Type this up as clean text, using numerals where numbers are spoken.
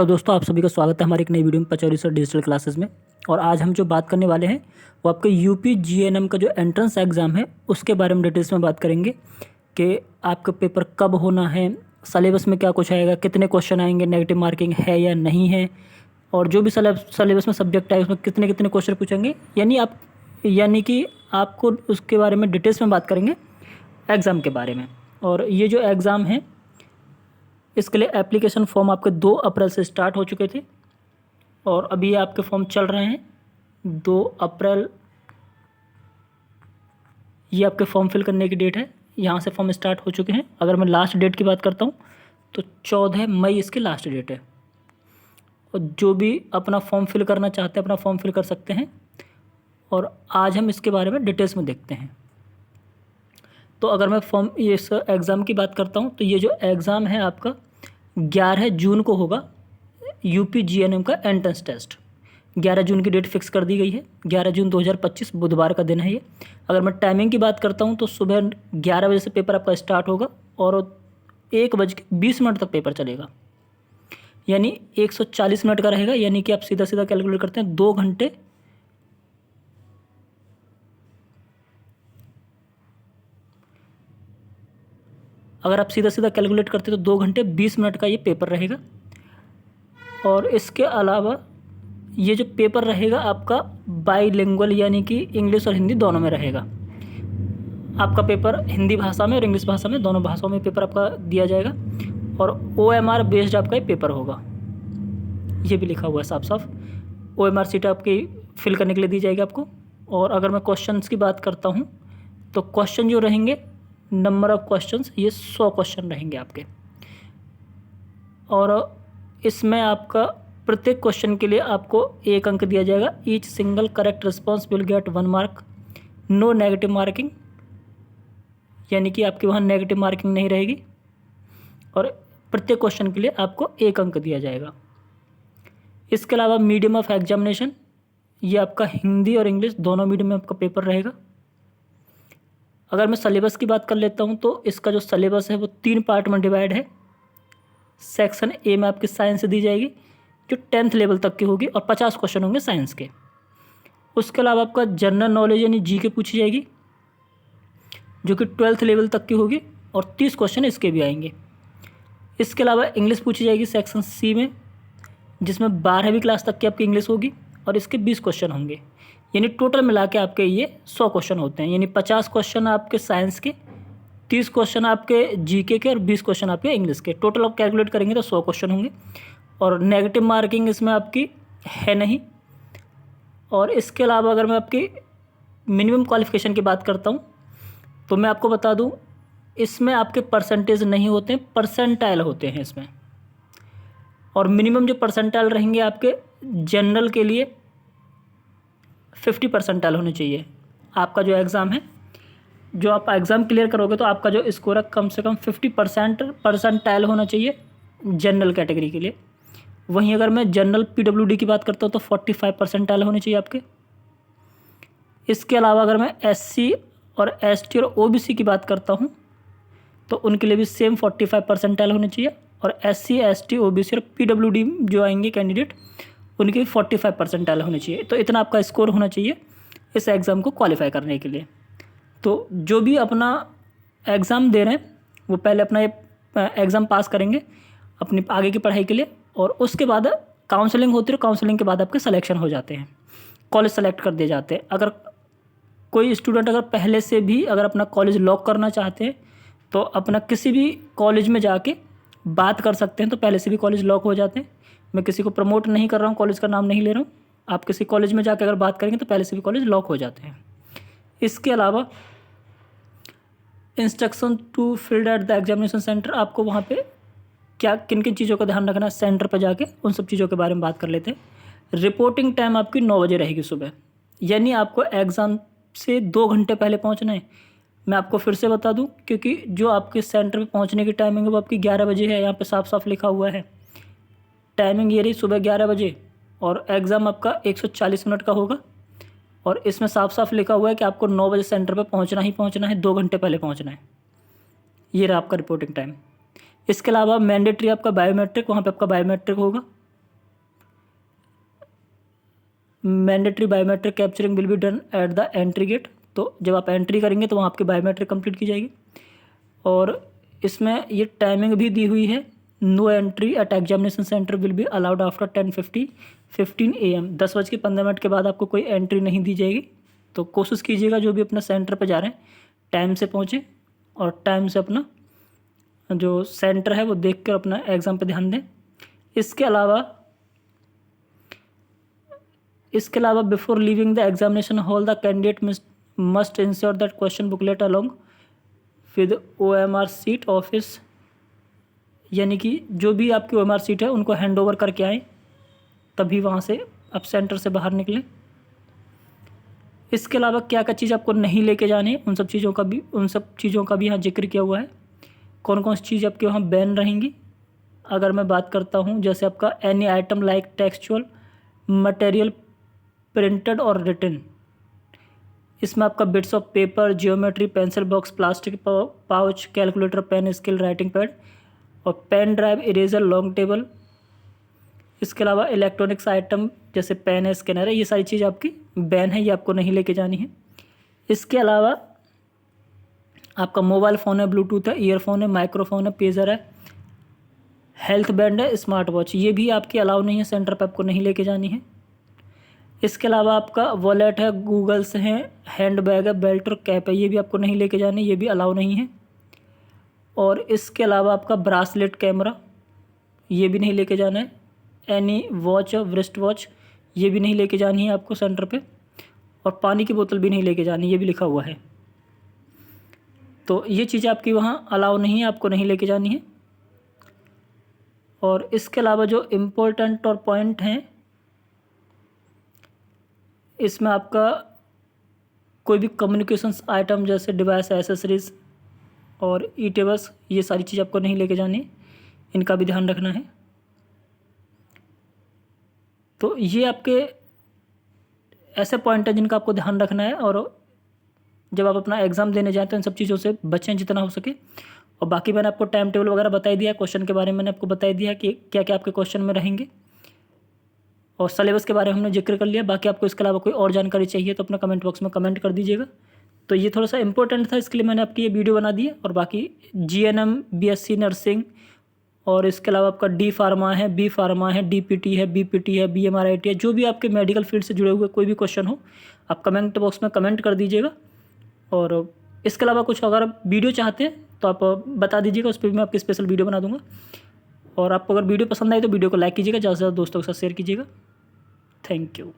तो दोस्तों आप सभी का स्वागत है हमारे एक नई वीडियो में पचौरी सर डिजिटल क्लासेस में। और आज हम जो बात करने वाले हैं वो आपके यूपी जीएनएम का जो एंट्रेंस एग्ज़ाम है उसके बारे में डिटेल्स में बात करेंगे कि आपका पेपर कब होना है, सिलेबस में क्या कुछ आएगा, कितने क्वेश्चन आएंगे, नेगेटिव मार्किंग है या नहीं है, और जो भी सिलेबस में सब्जेक्ट है उसमें कितने कितने क्वेश्चन पूछेंगे, यानी कि आपको उसके बारे में डिटेल्स में बात करेंगे एग्ज़ाम के बारे में। और ये जो एग्ज़ाम है इसके लिए एप्लीकेशन फॉर्म आपके 2 अप्रैल से स्टार्ट हो चुके थे और अभी आपके फॉर्म चल रहे हैं 2 अप्रैल। ये आपके फॉर्म फिल करने की डेट है, यहाँ से फॉर्म स्टार्ट हो चुके हैं। अगर मैं लास्ट डेट की बात करता हूँ तो 14 मई इसकी लास्ट डेट है। और जो भी अपना फॉर्म फिल करना चाहते हैं अपना फॉर्म फिल कर सकते हैं। और आज हम इसके बारे में डिटेल्स में देखते हैं। तो अगर मैं इस एग्ज़ाम की बात करता हूँ तो ये जो एग्ज़ाम है आपका 11 जून को होगा। यूपी जीएनएम का एंट्रेंस टेस्ट 11 जून की डेट फिक्स कर दी गई है। 11 जून 2025 बुधवार का दिन है ये। अगर मैं टाइमिंग की बात करता हूँ तो सुबह 11 बजे से पेपर आपका स्टार्ट होगा और 1:20 तक पेपर चलेगा, यानी 140 मिनट का रहेगा। यानी कि आप सीधा सीधा कैलकुलेट करते हैं 2 घंटे अगर आप सीधा सीधा कैलकुलेट करते तो 2 घंटे 20 मिनट का ये पेपर रहेगा। और इसके अलावा ये जो पेपर रहेगा आपका बाईलिंगुअल, यानी कि इंग्लिश और हिंदी दोनों में रहेगा। आपका पेपर हिंदी भाषा में और इंग्लिश भाषा में दोनों भाषाओं में पेपर आपका दिया जाएगा। और OMR बेस्ड आपका ये पेपर होगा, ये भी लिखा हुआ है साफ साफ। OMR सीट आपकी फिल करने के लिए दी जाएगी आपको। और अगर मैं क्वेश्चंस की बात करता हूँ तो क्वेश्चन जो रहेंगे, नंबर ऑफ़ क्वेश्चंस, ये 100 क्वेश्चन रहेंगे आपके। और इसमें आपका प्रत्येक क्वेश्चन के लिए आपको 1 अंक दिया जाएगा। Each single correct response will get 1 mark, no negative marking, यानी कि आपके वहाँ नेगेटिव मार्किंग नहीं रहेगी। और प्रत्येक क्वेश्चन के लिए आपको 1 अंक दिया जाएगा। इसके अलावा मीडियम ऑफ एग्जामिनेशन, ये आपका हिंदी और इंग्लिश दोनों मीडियम में आपका पेपर रहेगा। अगर मैं सिलेबस की बात कर लेता हूँ तो इसका जो सिलेबस है वो 3 पार्ट में डिवाइड है। सेक्शन ए में आपकी साइंस दी जाएगी जो 10th लेवल तक की होगी और 50 क्वेश्चन होंगे साइंस के। उसके अलावा आपका जनरल नॉलेज यानी जीके पूछी जाएगी जो कि 12th लेवल तक की होगी और 30 क्वेश्चन इसके भी आएंगे। इसके अलावा इंग्लिश पूछी जाएगी सेक्शन सी में, जिसमें 12वीं क्लास तक की आपकी इंग्लिश होगी और इसके 20 क्वेश्चन होंगे। यानी टोटल मिला के आपके ये 100 क्वेश्चन होते हैं। यानी 50 क्वेश्चन आपके साइंस के, 30 क्वेश्चन आपके जीके के और 20 क्वेश्चन आपके इंग्लिश के। टोटल आप कैलकुलेट करेंगे तो 100 क्वेश्चन होंगे। और नेगेटिव मार्किंग इसमें आपकी है नहीं। और इसके अलावा अगर मैं आपकी मिनिमम क्वालिफिकेशन की बात करता हूँ तो मैं आपको बता दूँ, इसमें आपके परसेंटेज नहीं होते हैं, परसेंटाइल होते हैं इसमें। और मिनिमम जो परसेंटाइल रहेंगे आपके जनरल के लिए 50 परसेंटाइल होने चाहिए। आपका जो एग्ज़ाम है, जो आप एग्ज़ाम क्लियर करोगे तो आपका जो स्कोर है कम से कम 50% परसेंटाइल होना चाहिए जनरल कैटेगरी के लिए। वहीं अगर मैं जनरल PWD की बात करता हूँ तो 45 परसेंटाइल होने चाहिए आपके। इसके अलावा अगर मैं SC और ST और OBC की बात करता हूँ तो उनके लिए भी सेम 45 परसेंटाइल होने चाहिए। और SC ST OBC और PWD जो आएंगे कैंडिडेट उनके 45 परसेंटाइल होने चाहिए। तो इतना आपका स्कोर होना चाहिए इस एग्ज़ाम को क्वालिफाई करने के लिए। तो जो भी अपना एग्ज़ाम दे रहे हैं वो पहले अपना ये एग्ज़ाम पास करेंगे अपनी आगे की पढ़ाई के लिए। और उसके बाद काउंसलिंग होती है। काउंसलिंग के बाद आपके सिलेक्शन हो जाते हैं, कॉलेज सेलेक्ट कर दिए जाते हैं। अगर कोई स्टूडेंट अगर पहले से भी अगर अपना कॉलेज लॉक करना चाहते हैं तो अपना किसी भी कॉलेज में जाके बात कर सकते हैं, तो पहले से भी कॉलेज लॉक हो जाते हैं। मैं किसी को प्रमोट नहीं कर रहा हूँ, कॉलेज का नाम नहीं ले रहा हूँ। आप किसी कॉलेज में जाकर अगर बात करेंगे तो पहले से भी कॉलेज लॉक हो जाते हैं। इसके अलावा instruction to field at the examination centre, आपको वहाँ पे क्या किन किन चीज़ों का ध्यान रखना है सेंटर पर जाके, उन सब चीज़ों के बारे में बात कर लेते हैं। रिपोर्टिंग टाइम आपकी 9 बजे रहेगी सुबह, यानी आपको एग्ज़ाम से 2 घंटे पहले पहुँचना है। मैं आपको फिर से बता दूँ, क्योंकि जो आपके सेंटर पर पहुँचने की टाइमिंग है वो आपकी 11 बजे है। यहाँ पर साफ साफ लिखा हुआ है, टाइमिंग ये रही सुबह 11 बजे। और एग्ज़ाम आपका 140 मिनट का होगा। और इसमें साफ साफ लिखा हुआ है कि आपको 9 बजे सेंटर पर पहुंचना ही पहुंचना है, 2 घंटे पहले पहुंचना है। ये रहा आपका रिपोर्टिंग टाइम। इसके अलावा मैंडेटरी आपका बायोमेट्रिक, वहाँ पे आपका बायोमेट्रिक होगा। Mandatory biometric capturing will be done at the entry gate. तो जब आप एंट्री करेंगे तो वहाँ आपकी बायोमेट्रिक कंप्लीट की जाएगी। और इसमें ये टाइमिंग भी दी हुई है, no entry at examination centre will be allowed after 10:15 AM। 10:15 के बाद आपको कोई एंट्री नहीं दी जाएगी। तो कोशिश कीजिएगा जो भी अपना सेंटर पर जा रहे हैं टाइम से पहुँचे और टाइम से अपना जो सेंटर है वो देख कर अपना एग्ज़ाम पे ध्यान दें। इसके अलावा before leaving the examination hall the candidate must ensure that question booklet along with OMR seat office, यानी कि जो भी आपकी OMR सीट है उनको हैंड ओवर करके आएँ, तभी वहाँ से आप सेंटर से बाहर निकलें। इसके अलावा क्या क्या चीज़ आपको नहीं लेके जानी है उन सब चीज़ों का भी यहाँ जिक्र किया हुआ है। कौन कौन सी चीज़ आपके वहाँ बैन रहेंगी। अगर मैं बात करता हूँ जैसे आपका any item like textual material printed और रिटन, इसमें आपका bits of paper, geometry, pencil box, plastic pouch, calculator, pen, scale, writing pad और pen drive, eraser, long table. इसके अलावा इलेक्ट्रॉनिक्स आइटम जैसे पेन है, स्कैनर है, ये सारी चीज़ आपकी बैन है, ये आपको नहीं लेके जानी है। इसके अलावा आपका मोबाइल फ़ोन है, ब्लूटूथ है, ईयरफोन है, माइक्रोफोन है, पेजर है, हेल्थ बैंड है, स्मार्ट वॉच, ये भी आपकी अलाउ नहीं है, सेंटर पर आपको नहीं लेके जानी है। इसके अलावा आपका वॉलेट है, गूगल्स हैं, हैंड बैग है, बेल्ट और कैप है, ये भी आपको नहीं लेके जानी, ये भी अलाउ नहीं है। और इसके अलावा आपका ब्रासलेट, कैमरा, ये भी नहीं लेके जाना है। एनी वॉच, व्रिस्ट वॉच, ये भी नहीं लेके जानी है आपको सेंटर पे। और पानी की बोतल भी नहीं लेके जानी, ये भी लिखा हुआ है। तो ये चीज़ें आपकी वहाँ अलाउ नहीं है, आपको नहीं लेके जानी है। और इसके अलावा जो इम्पोर्टेंट और पॉइंट हैं, इसमें आपका कोई भी कम्युनिकेशंस आइटम जैसे डिवाइस, एसेसरीज और ई टेबल्स, ये सारी चीज़ आपको नहीं लेके जानी, इनका भी ध्यान रखना है। तो ये आपके ऐसे पॉइंट हैं जिनका आपको ध्यान रखना है, और जब आप अपना एग्ज़ाम देने जाते हैं इन सब चीज़ों से बचें जितना हो सके। और बाकी मैंने आपको टाइम टेबल वगैरह बता दिया, क्वेश्चन के बारे में मैंने आपको बता दिया कि क्या क्या आपके क्वेश्चन में रहेंगे, और सिलेबस के बारे में हमने जिक्र कर लिया। बाकी आपको इसके अलावा कोई और जानकारी चाहिए तो अपना कमेंट बॉक्स में कमेंट कर दीजिएगा। तो ये थोड़ा सा इंपॉर्टेंट था, इसके लिए मैंने आपकी ये वीडियो बना दी है। और बाकी GNM, BSc नर्सिंग, और इसके अलावा आपका D फार्मा है, B फार्मा है, DPT है, BPT है, BMRIT है, जो भी आपके मेडिकल फील्ड से जुड़े हुए कोई भी क्वेश्चन हो आप कमेंट बॉक्स में कमेंट कर दीजिएगा। और इसके अलावा कुछ अगर आप वीडियो चाहते हैं तो आप बता दीजिएगा, उस पर भी मैं आपकी स्पेशल वीडियो बना दूंगा। और आपको अगर वीडियो पसंद आई तो वीडियो को लाइक कीजिएगा, ज़्यादा से ज़्यादा दोस्तों के साथ शेयर कीजिएगा। Thank you.